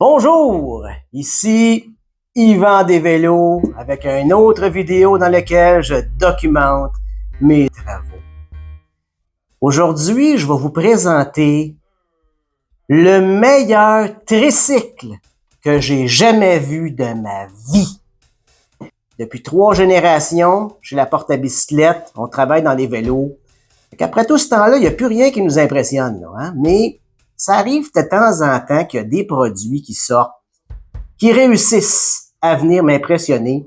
Bonjour, ici Yvan des Vélos avec une autre vidéo dans laquelle je documente mes travaux. Aujourd'hui, je vais vous présenter le meilleur tricycle que j'ai jamais vu de ma vie. Depuis 3 générations, j'ai la porte à bicyclette, on travaille dans les vélos. Après tout ce temps-là, il n'y a plus rien qui nous impressionne, là, hein? Mais ça arrive de temps en temps qu'il y a des produits qui sortent, qui réussissent à venir m'impressionner.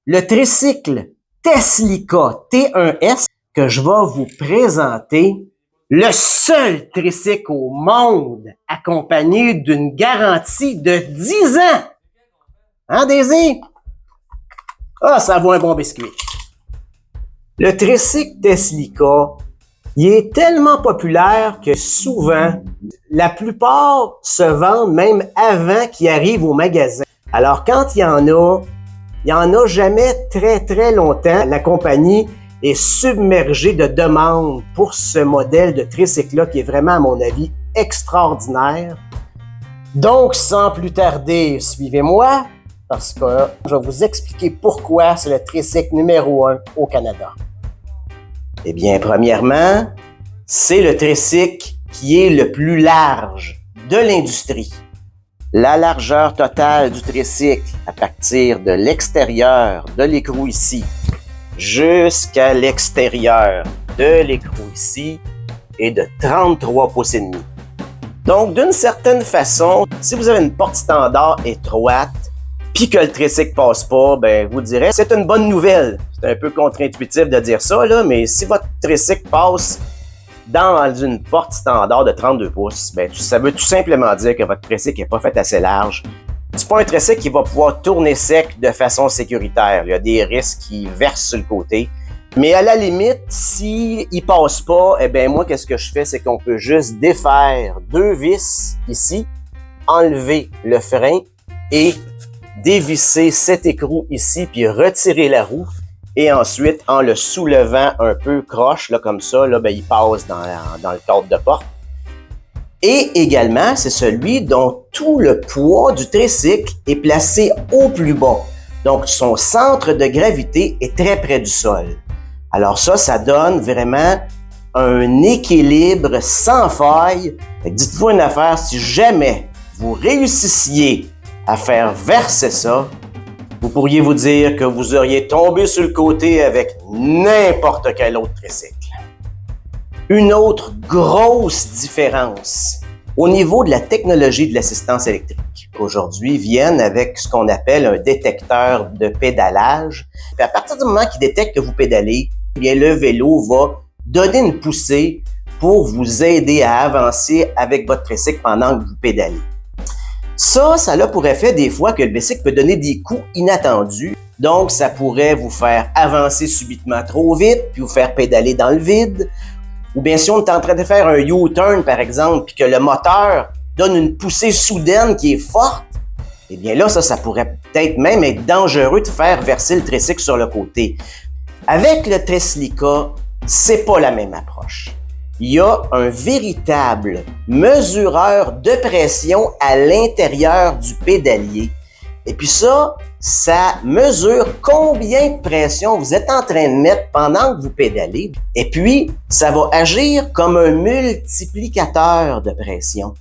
Le tricycle Teslica T1S que je vais vous présenter, le seul tricycle au monde accompagné d'une garantie de 10 ans. Hein, Daisy? Ah, ça vaut un bon biscuit. Le tricycle Teslica, il est tellement populaire que souvent, la plupart se vendent même avant qu'il arrive au magasin. Alors, quand il y en a jamais très longtemps. La compagnie est submergée de demandes pour ce modèle de tricycle-là qui est vraiment, à mon avis, extraordinaire. Donc, sans plus tarder, suivez-moi parce que je vais vous expliquer pourquoi c'est le tricycle numéro 1 au Canada. Eh bien, premièrement, c'est le tricycle qui est le plus large de l'industrie. La largeur totale du tricycle, à partir de l'extérieur de l'écrou ici, jusqu'à l'extérieur de l'écrou ici, est de 33 pouces et demi. Donc, d'une certaine façon, si vous avez une porte standard étroite, puis que le tricycle passe pas, ben vous direz, c'est une bonne nouvelle. C'est un peu contre-intuitif de dire ça, là, mais si votre tricycle passe dans une porte standard de 32 pouces, ben ça veut tout simplement dire que votre tricycle n'est pas fait assez large. C'est pas un tricycle qui va pouvoir tourner sec de façon sécuritaire. Il y a des risques qui versent sur le côté. Mais à la limite, s'il ne passe pas, eh bien moi, qu'est-ce que je fais? C'est qu'on peut juste défaire 2 vis ici, enlever le frein et dévisser cet écrou ici, puis retirer la roue. Et ensuite, en le soulevant un peu croche, là, comme ça, là, ben, il passe dans le cadre de porte. Et également, c'est celui dont tout le poids du tricycle est placé au plus bas. Donc, son centre de gravité est très près du sol. Alors ça donne vraiment un équilibre sans faille. Dites-vous une affaire, si jamais vous réussissiez à faire verser ça, vous pourriez vous dire que vous auriez tombé sur le côté avec n'importe quel autre tricycle. Une autre grosse différence au niveau de la technologie de l'assistance électrique aujourd'hui viennent avec ce qu'on appelle un détecteur de pédalage. Et à partir du moment qu'il détecte que vous pédalez, eh bien le vélo va donner une poussée pour vous aider à avancer avec votre tricycle pendant que vous pédalez. Ça a pour effet des fois que le bicycle peut donner des coups inattendus. Donc, ça pourrait vous faire avancer subitement trop vite, puis vous faire pédaler dans le vide. Ou bien si on est en train de faire un U-turn, par exemple, puis que le moteur donne une poussée soudaine qui est forte, eh bien là, ça pourrait peut-être même être dangereux de faire verser le tricycle sur le côté. Avec le Teslica, c'est pas la même approche. Il y a un véritable mesureur de pression à l'intérieur du pédalier. Et puis ça mesure combien de pression vous êtes en train de mettre pendant que vous pédalez. Et puis, ça va agir comme un multiplicateur de pression.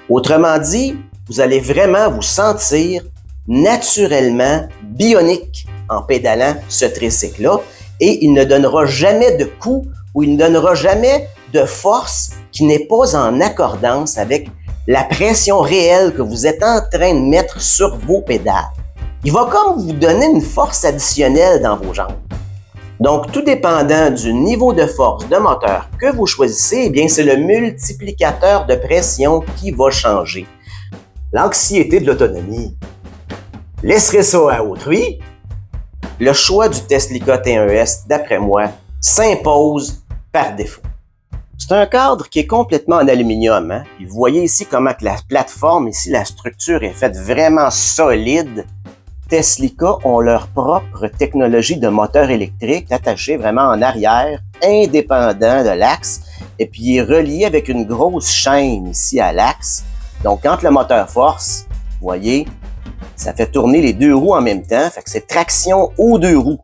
Autrement dit, vous allez vraiment vous sentir naturellement bionique en pédalant ce tricycle-là. Et il ne donnera jamais de coup ou il ne donnera jamais de force qui n'est pas en accordance avec la pression réelle que vous êtes en train de mettre sur vos pédales. Il va comme vous donner une force additionnelle dans vos jambes. Donc, tout dépendant du niveau de force de moteur que vous choisissez, eh bien, c'est le multiplicateur de pression qui va changer. L'anxiété de l'autonomie. Laisserez ça à autrui. Le choix du Teslica T1S, d'après moi, s'impose par défaut. C'est un cadre qui est complètement en aluminium. Hein? Puis vous voyez ici comment que la plateforme, ici, la structure est faite vraiment solide. Teslica ont leur propre technologie de moteur électrique attaché vraiment en arrière, indépendant de l'axe, et puis il est relié avec une grosse chaîne ici à l'axe. Donc, quand le moteur force, voyez, ça fait tourner les deux roues en même temps, fait que c'est traction aux deux roues.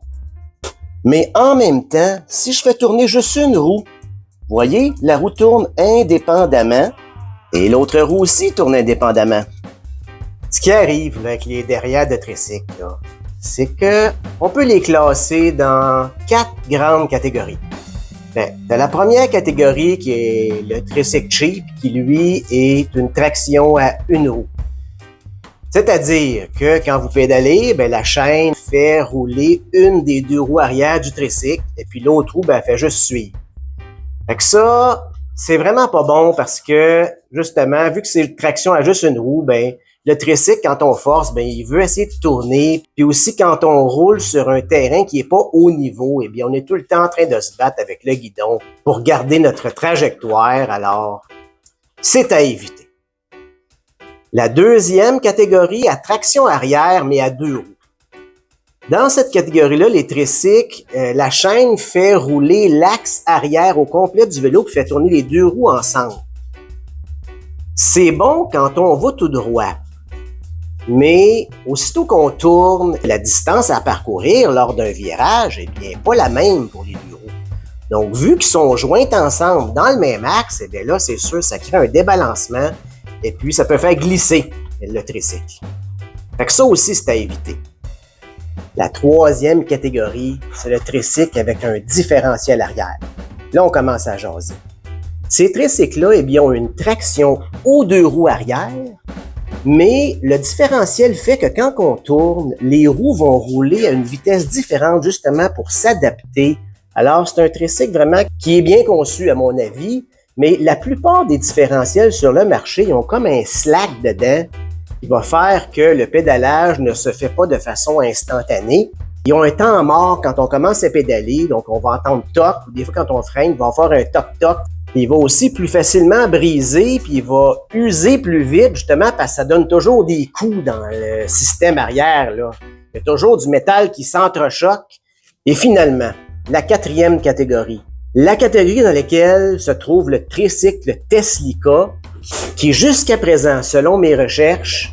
Mais en même temps, si je fais tourner juste une roue, voyez, la roue tourne indépendamment et l'autre roue aussi tourne indépendamment. Ce qui arrive là, avec les derrières de tricycle, c'est que on peut les classer dans 4 grandes catégories. Dans la première catégorie qui est le tricycle cheap, qui lui est une traction à une roue. C'est-à-dire que quand vous pédalez, la chaîne fait rouler une des deux roues arrière du tricycle et puis l'autre roue fait juste suivre. Fait que ça, c'est vraiment pas bon parce que justement, vu que c'est une traction à juste une roue, le tricycle, quand on force, il veut essayer de tourner. Puis aussi, quand on roule sur un terrain qui est pas haut niveau, on est tout le temps en train de se battre avec le guidon pour garder notre trajectoire. Alors, c'est à éviter. La deuxième catégorie, à traction arrière, mais à deux roues. Dans cette catégorie-là, les tricycles, la chaîne fait rouler l'axe arrière au complet du vélo qui fait tourner les deux roues ensemble. C'est bon quand on va tout droit. Mais aussitôt qu'on tourne, la distance à parcourir lors d'un virage est bien pas la même pour les deux roues. Donc, vu qu'ils sont joints ensemble dans le même axe, là, c'est sûr, ça crée un débalancement et puis ça peut faire glisser le tricycle. Fait que ça aussi, c'est à éviter. La troisième catégorie, c'est le tricycle avec un différentiel arrière. Là, on commence à jaser. Ces tricycles-là, ont une traction aux deux roues arrière, mais le différentiel fait que quand on tourne, les roues vont rouler à une vitesse différente justement pour s'adapter. Alors, c'est un tricycle vraiment qui est bien conçu à mon avis, mais la plupart des différentiels sur le marché, ils ont comme un slack dedans qui va faire que le pédalage ne se fait pas de façon instantanée. Ils ont un temps mort quand on commence à pédaler, donc on va entendre toc, ou des fois quand on freine, il va faire un toc-toc. Il va aussi plus facilement briser, puis il va user plus vite, justement, parce que ça donne toujours des coups dans le système arrière, là. Il y a toujours du métal qui s'entrechoque. Et finalement, la quatrième catégorie. La catégorie dans laquelle se trouve le tricycle Teslica, qui jusqu'à présent, selon mes recherches,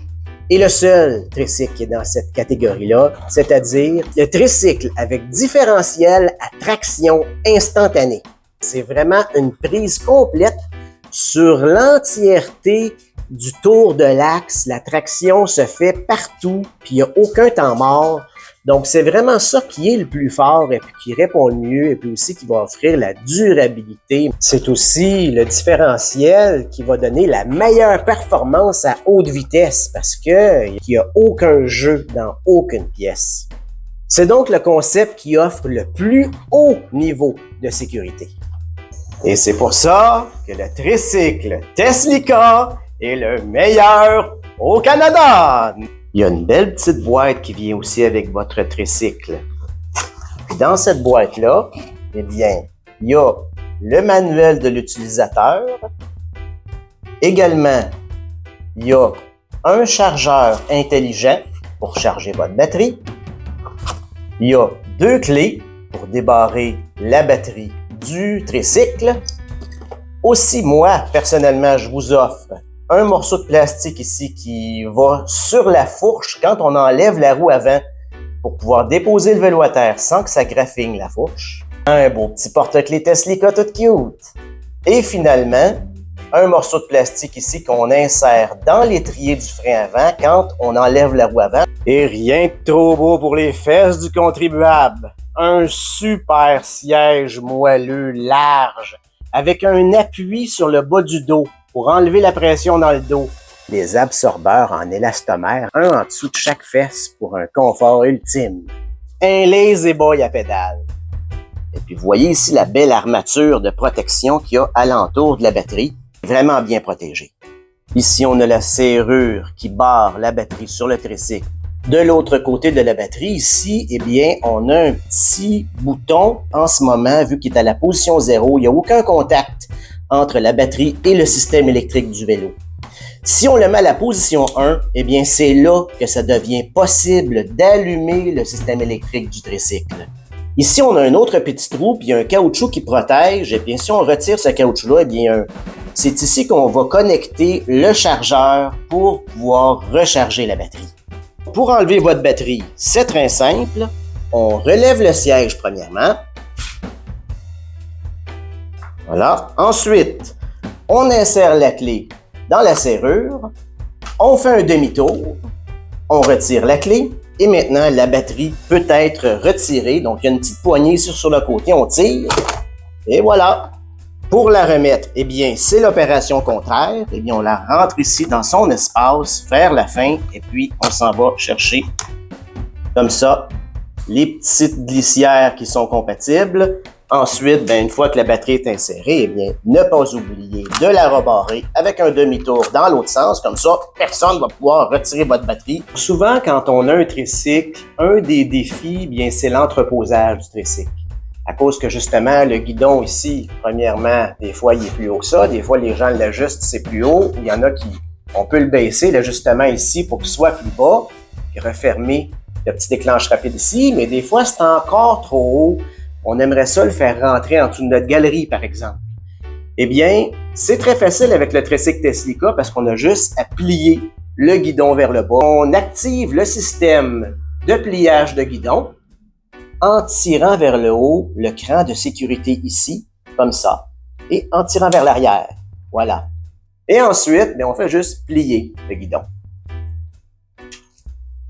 est le seul tricycle qui est dans cette catégorie-là, c'est-à-dire le tricycle avec différentiel à traction instantanée. C'est vraiment une prise complète sur l'entièreté du tour de l'axe. La traction se fait partout, puis il n'y a aucun temps mort. Donc, c'est vraiment ça qui est le plus fort et puis qui répond le mieux et puis aussi qui va offrir la durabilité. C'est aussi le différentiel qui va donner la meilleure performance à haute vitesse parce que il n'y a aucun jeu dans aucune pièce. C'est donc le concept qui offre le plus haut niveau de sécurité. Et c'est pour ça que le tricycle Teslica est le meilleur au Canada. Il y a une belle petite boîte qui vient aussi avec votre tricycle. Puis dans cette boîte-là, il y a le manuel de l'utilisateur. Également, il y a un chargeur intelligent pour charger votre batterie. Il y a 2 clés pour débarrer la batterie du tricycle. Aussi, moi, personnellement, je vous offre un morceau de plastique ici qui va sur la fourche quand on enlève la roue avant pour pouvoir déposer le vélo à terre sans que ça graffigne la fourche. Un beau petit porte-clés Teslica tout cute. Et finalement, un morceau de plastique ici qu'on insère dans l'étrier du frein avant quand on enlève la roue avant. Et rien de trop beau pour les fesses du contribuable. Un super siège moelleux large avec un appui sur le bas du dos pour enlever la pression dans le dos. Des absorbeurs en élastomère, un en dessous de chaque fesse pour un confort ultime. Un lazy boy à pédale. Et puis vous voyez ici la belle armature de protection qu'il y a alentour de la batterie, vraiment bien protégée. Ici on a la serrure qui barre la batterie sur le tricycle. De l'autre côté de la batterie, ici, on a un petit bouton en ce moment, vu qu'il est à la position 0. Il n'y a aucun contact entre la batterie et le système électrique du vélo. Si on le met à la position 1, c'est là que ça devient possible d'allumer le système électrique du tricycle. Ici, on a un autre petit trou, puis un caoutchouc qui protège. Et bien, si on retire ce caoutchouc-là, c'est ici qu'on va connecter le chargeur pour pouvoir recharger la batterie. Pour enlever votre batterie, c'est très simple. On relève le siège premièrement. Voilà. Ensuite, on insère la clé dans la serrure. On fait un demi-tour. On retire la clé. Et maintenant, la batterie peut être retirée. Donc, il y a une petite poignée sur le côté. On tire. Et voilà. Pour la remettre, eh bien, c'est l'opération contraire. Eh bien, on la rentre ici dans son espace, vers la fin, et puis on s'en va chercher, comme ça, les petites glissières qui sont compatibles. Ensuite, bien, une fois que la batterie est insérée, eh bien, ne pas oublier de la rebarrer avec un demi-tour dans l'autre sens. Comme ça, personne ne va pouvoir retirer votre batterie. Souvent, quand on a un tricycle, un des défis, bien, c'est l'entreposage du tricycle. À cause que justement, le guidon ici, premièrement, des fois, il est plus haut que ça. Des fois, les gens l'ajustent, c'est plus haut. Il y en a qui, on peut le baisser, l'ajustement ici, pour qu'il soit plus bas. Puis refermer le petit déclenche rapide ici. Mais des fois, c'est encore trop haut. On aimerait ça le faire rentrer en dessous de notre galerie, par exemple. Eh bien, c'est très facile avec le tricycle Teslica parce qu'on a juste à plier le guidon vers le bas. On active le système de pliage de guidon en tirant vers le haut le cran de sécurité ici, comme ça, et en tirant vers l'arrière. Voilà. Et ensuite, bien, on fait juste plier le guidon.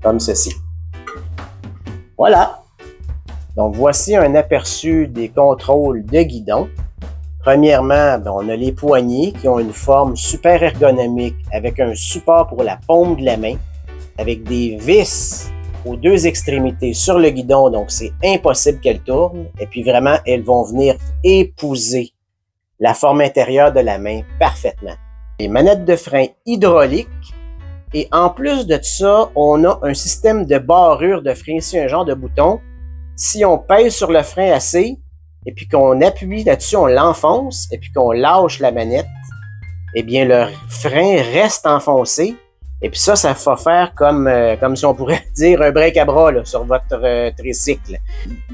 Comme ceci. Voilà. Donc, voici un aperçu des contrôles de guidon. Premièrement, bien, on a les poignées qui ont une forme super ergonomique avec un support pour la paume de la main, avec des vis aux deux extrémités sur le guidon, donc c'est impossible qu'elles tournent. Et puis vraiment, elles vont venir épouser la forme intérieure de la main parfaitement. Les manettes de frein hydrauliques. Et en plus de ça, on a un système de barrure de frein ici, un genre de bouton. Si on pèse sur le frein assez, et puis qu'on appuie là-dessus, on l'enfonce, et puis qu'on lâche la manette, eh bien le frein reste enfoncé. Et puis ça va faire comme si on pourrait dire un break à bras là, sur votre tricycle.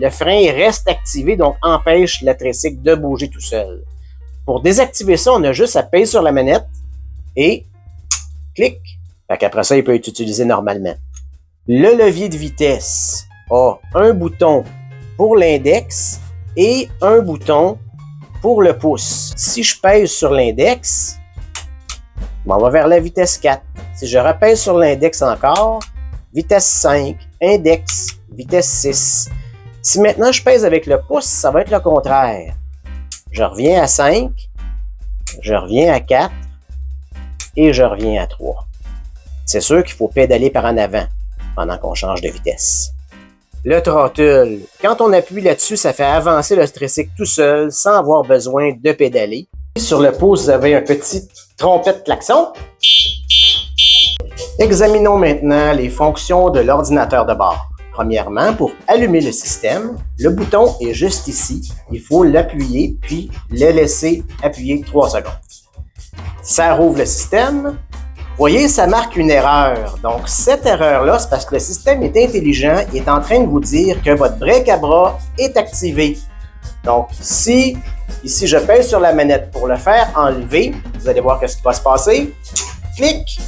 Le frein reste activé, donc empêche le tricycle de bouger tout seul. Pour désactiver ça, on a juste à peser sur la manette et clic. Fait qu'après ça, il peut être utilisé normalement. Le levier de vitesse a un bouton pour l'index et un bouton pour le pouce. Si je pèse sur l'index, on va vers la vitesse 4. Si je repèse sur l'index encore, vitesse 5, index, vitesse 6. Si maintenant je pèse avec le pouce, ça va être le contraire. Je reviens à 5, je reviens à 4 et je reviens à 3. C'est sûr qu'il faut pédaler par en avant pendant qu'on change de vitesse. Le throttle, quand on appuie là-dessus, ça fait avancer le tricycle tout seul sans avoir besoin de pédaler. Sur le pouce, vous avez un petit trompette klaxon. Examinons maintenant les fonctions de l'ordinateur de bord. Premièrement, pour allumer le système, le bouton est juste ici. Il faut l'appuyer puis le laisser appuyer 3 secondes. Ça rouvre le système. Vous voyez, ça marque une erreur. Donc, cette erreur-là, c'est parce que le système est intelligent et est en train de vous dire que votre break à bras est activé. Donc, si ici je pèse sur la manette pour le faire enlever, vous allez voir ce qui va se passer. Clic!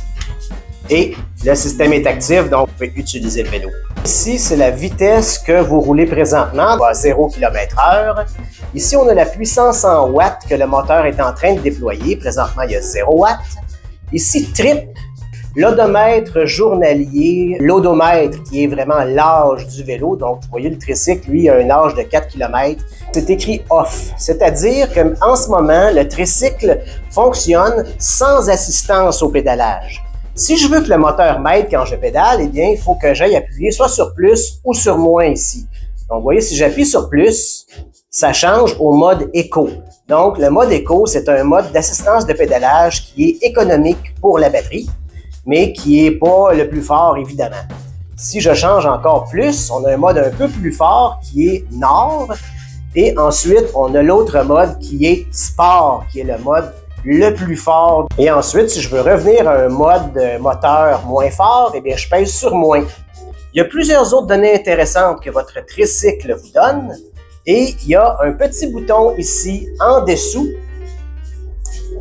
Et le système est actif, donc vous pouvez utiliser le vélo. Ici, c'est la vitesse que vous roulez présentement, à 0 km/h. Ici, on a la puissance en watts que le moteur est en train de déployer. Présentement, il y a 0 watts. Ici, trip, l'odomètre journalier, l'odomètre qui est vraiment l'âge du vélo. Donc, vous voyez, le tricycle, lui, a un âge de 4 km. C'est écrit off, c'est-à-dire qu'en ce moment, le tricycle fonctionne sans assistance au pédalage. Si je veux que le moteur m'aide quand je pédale, eh bien, il faut que j'aille appuyer soit sur plus ou sur moins ici. Donc, vous voyez, si j'appuie sur plus, ça change au mode éco. Donc, le mode éco, c'est un mode d'assistance de pédalage qui est économique pour la batterie, mais qui n'est pas le plus fort, évidemment. Si je change encore plus, on a un mode un peu plus fort qui est Nord. Et ensuite, on a l'autre mode qui est Sport, qui est le mode le plus fort. Et ensuite, si je veux revenir à un mode moteur moins fort, eh bien, je pèse sur moins. Il y a plusieurs autres données intéressantes que votre tricycle vous donne. Et il y a un petit bouton ici en dessous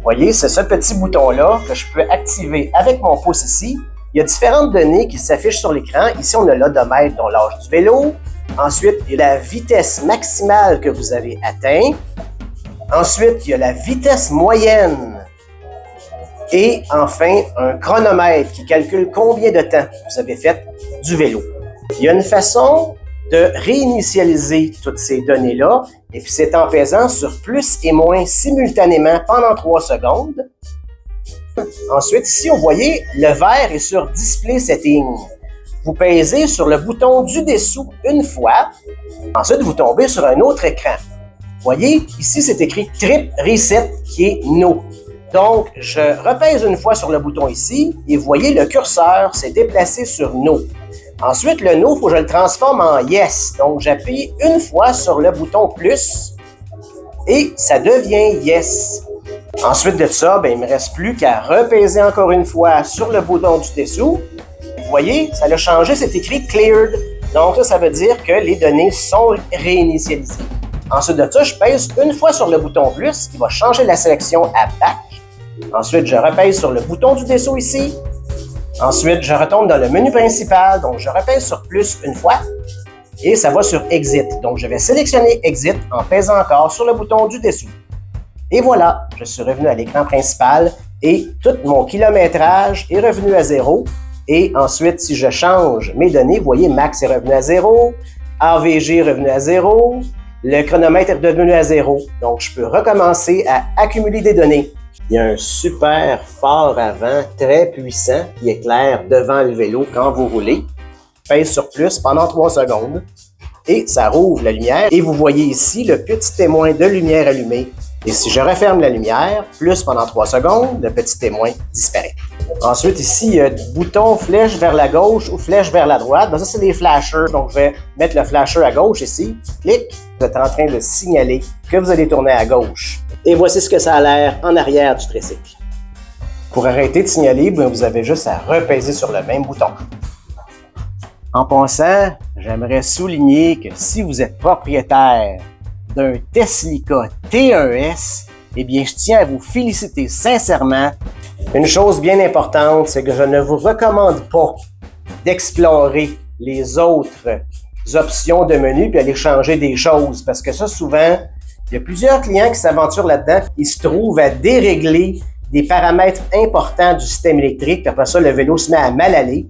voyez, c'est ce petit bouton-là que je peux activer avec mon pouce ici. Il y a différentes données qui s'affichent sur l'écran. Ici, on a l'odomètre, dont l'âge du vélo. Ensuite, il y a la vitesse maximale que vous avez atteint. Ensuite, il y a la vitesse moyenne. Et enfin, un chronomètre qui calcule combien de temps vous avez fait du vélo. Il y a une façon de réinitialiser toutes ces données-là, et puis c'est en pesant sur plus et moins simultanément pendant 3 secondes. Ensuite, ici, vous voyez, le vert est sur Display Settings. Vous pèsez sur le bouton du dessous une fois. Ensuite, vous tombez sur un autre écran. Vous voyez, ici, c'est écrit Trip Reset qui est No. Donc, je repèse une fois sur le bouton ici et vous voyez, le curseur s'est déplacé sur No. Ensuite, le No, il faut que je le transforme en Yes. Donc, j'appuie une fois sur le bouton plus et ça devient Yes. Ensuite de ça, il ne me reste plus qu'à repaiser encore une fois sur le bouton du dessous. Vous voyez, ça a changé, c'est écrit Cleared. Donc, ça veut dire que les données sont réinitialisées. Ensuite de ça, je pèse une fois sur le bouton plus, qui va changer la sélection à Back. Ensuite, je repèse sur le bouton du dessous ici. Ensuite, je retourne dans le menu principal, donc je repèse sur plus une fois. Et ça va sur Exit. Donc, je vais sélectionner Exit en pèsant encore sur le bouton du dessous. Et voilà, je suis revenu à l'écran principal et tout mon kilométrage est revenu à 0. Et ensuite, si je change mes données, vous voyez, max est revenu à 0, AVG est revenu à 0, le chronomètre est revenu à 0. Donc, je peux recommencer à accumuler des données. Il y a un super phare avant très puissant qui éclaire devant le vélo quand vous roulez. Pèse sur plus pendant 3 secondes et ça rouvre la lumière. Et vous voyez ici le petit témoin de lumière allumé. Et si je referme la lumière, plus pendant 3 secondes, le petit témoin disparaît. Ensuite, ici, il y a le bouton flèche vers la gauche ou flèche vers la droite. Ça, c'est des flashers. Donc, je vais mettre le flasher à gauche ici. Clic. Vous êtes en train de signaler que vous allez tourner à gauche. Et voici ce que ça a l'air en arrière du tricycle. Pour arrêter de signaler, vous avez juste à repaiser sur le même bouton. En passant, j'aimerais souligner que si vous êtes propriétaire d'un Teslica T1S, eh bien, je tiens à vous féliciter sincèrement. Une chose bien importante, c'est que je ne vous recommande pas d'explorer les autres options de menu puis aller changer des choses. Parce que ça, souvent, il y a plusieurs clients qui s'aventurent là-dedans. Ils se trouvent à dérégler des paramètres importants du système électrique. Puis après ça, le vélo se met à mal aller.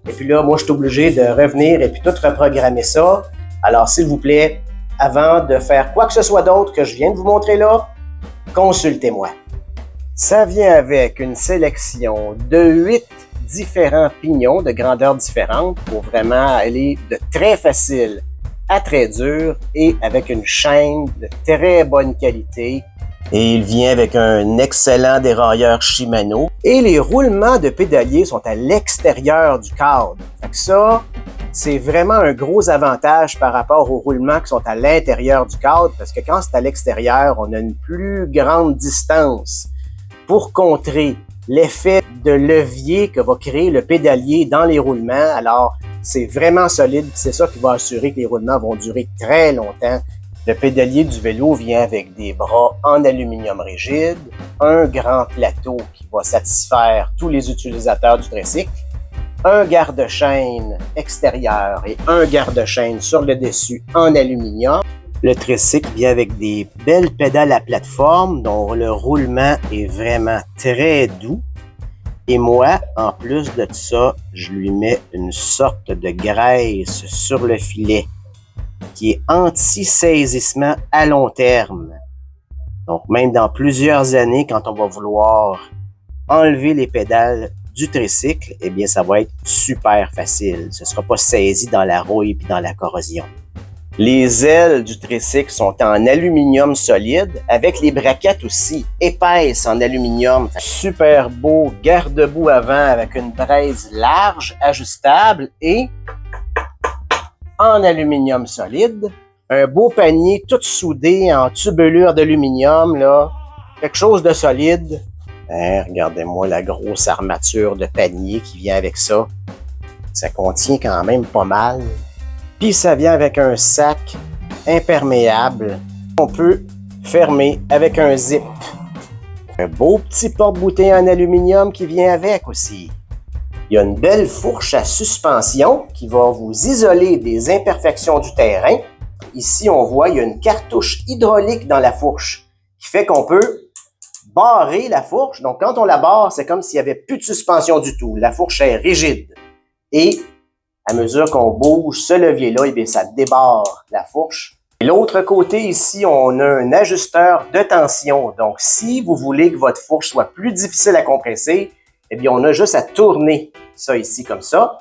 Et puis là, moi, je suis obligé de revenir et puis tout reprogrammer ça. Alors, s'il vous plaît, avant de faire quoi que ce soit d'autre que je viens de vous montrer là, consultez-moi. Ça vient avec une sélection de 8 différents pignons de grandeurs différentes pour vraiment aller de très facile à très dur et avec une chaîne de très bonne qualité. Et il vient avec un excellent dérailleur Shimano. Et les roulements de pédalier sont à l'extérieur du cadre. Fait que ça, c'est vraiment un gros avantage par rapport aux roulements qui sont à l'intérieur du cadre parce que quand c'est à l'extérieur, on a une plus grande distance pour contrer l'effet de levier que va créer le pédalier dans les roulements. Alors, c'est vraiment solide. C'est ça qui va assurer que les roulements vont durer très longtemps. Le pédalier du vélo vient avec des bras en aluminium rigide, un grand plateau qui va satisfaire tous les utilisateurs du tricycle, un garde-chaîne extérieur et un garde-chaîne sur le dessus en aluminium. Le tricycle vient avec des belles pédales à plateforme dont le roulement est vraiment très doux. Et moi, en plus de ça, je lui mets une sorte de graisse sur le filet qui est anti-saisissement à long terme. Donc, même dans plusieurs années, quand on va vouloir enlever les pédales du tricycle, eh bien, ça va être super facile. Ce ne sera pas saisi dans la rouille et dans la corrosion. Les ailes du tricycle sont en aluminium solide, avec les braquettes aussi épaisses en aluminium. Super beau garde-boue avant avec une braise large, ajustable et en aluminium solide. Un beau panier tout soudé en tubulure d'aluminium, là. Quelque chose de solide. Regardez-moi la grosse armature de panier qui vient avec ça. Ça contient quand même pas mal. Puis ça vient avec un sac imperméable. On peut fermer avec un zip. Un beau petit porte-bouteille en aluminium qui vient avec aussi. Il y a une belle fourche à suspension qui va vous isoler des imperfections du terrain. Ici, on voit, il y a une cartouche hydraulique dans la fourche qui fait qu'on peut barrer la fourche. Donc, quand on la barre, c'est comme s'il n'y avait plus de suspension du tout. La fourche est rigide. Et à mesure qu'on bouge ce levier-là, eh bien, ça débarre la fourche. De l'autre côté, ici, on a un ajusteur de tension. Donc, si vous voulez que votre fourche soit plus difficile à compresser, eh bien, on a juste à tourner ça ici comme ça.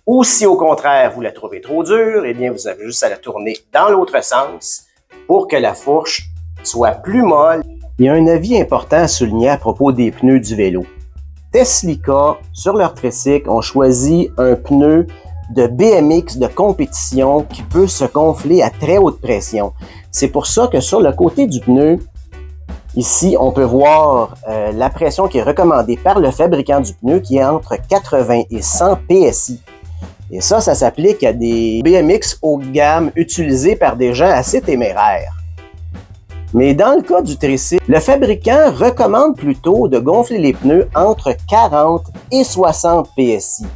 Ou si, au contraire, vous la trouvez trop dure, eh bien, vous avez juste à la tourner dans l'autre sens pour que la fourche soit plus molle. Il y a un avis important à souligner à propos des pneus du vélo. Teslica, sur leur tricycle, ont choisi un pneu de BMX de compétition qui peut se gonfler à très haute pression. C'est pour ça que sur le côté du pneu, ici, on peut voir la pression qui est recommandée par le fabricant du pneu qui est entre 80 et 100 PSI. Et ça s'applique à des BMX haut de gamme utilisés par des gens assez téméraires. Mais dans le cas du tricycle, le fabricant recommande plutôt de gonfler les pneus entre 40 et 60 PSI.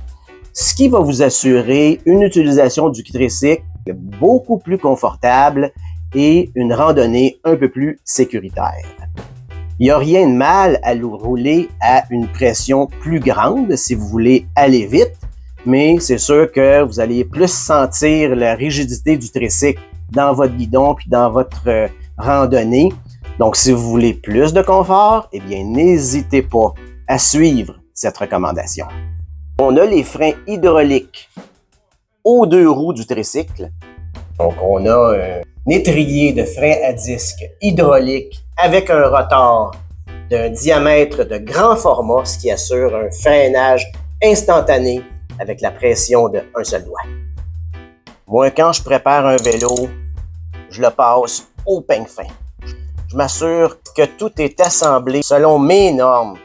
Ce qui va vous assurer une utilisation du tricycle beaucoup plus confortable et une randonnée un peu plus sécuritaire. Il n'y a rien de mal à le rouler à une pression plus grande si vous voulez aller vite, mais c'est sûr que vous allez plus sentir la rigidité du tricycle dans votre guidon puis dans votre randonnée. Donc, si vous voulez plus de confort, eh bien, n'hésitez pas à suivre cette recommandation. On a les freins hydrauliques aux deux roues du tricycle. Donc, on a un étrier de frein à disque hydraulique avec un rotor d'un diamètre de grand format, ce qui assure un freinage instantané avec la pression d'un seul doigt. Moi, quand je prépare un vélo, je le passe au peigne fin. Je m'assure que tout est assemblé selon mes normes.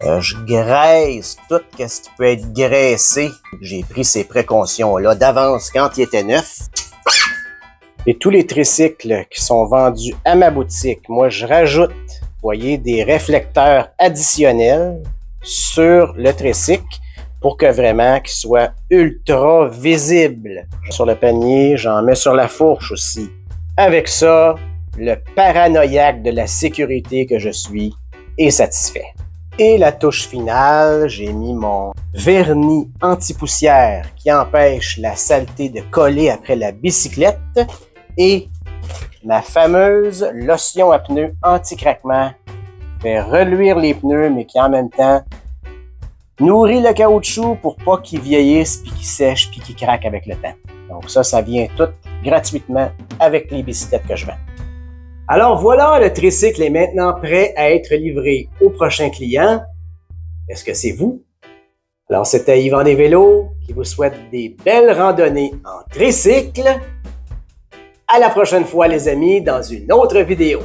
Je graisse tout ce qui peut être graissé. J'ai pris ces précautions-là d'avance quand il était neuf. Et tous les tricycles qui sont vendus à ma boutique, moi, je rajoute, voyez, des réflecteurs additionnels sur le tricycle pour que vraiment qu'il soit ultra visible. Sur le panier, j'en mets sur la fourche aussi. Avec ça, le paranoïaque de la sécurité que je suis est satisfait. Et la touche finale, j'ai mis mon vernis anti-poussière qui empêche la saleté de coller après la bicyclette et ma fameuse lotion à pneus anti-craquement qui fait reluire les pneus mais qui en même temps nourrit le caoutchouc pour pas qu'il vieillisse puis qu'il sèche puis qu'il craque avec le temps. Donc ça vient tout gratuitement avec les bicyclettes que je vends. Alors voilà, le tricycle est maintenant prêt à être livré au prochain client. Est-ce que c'est vous? Alors c'était Yvan des Vélos qui vous souhaite des belles randonnées en tricycle. À la prochaine fois les amis dans une autre vidéo.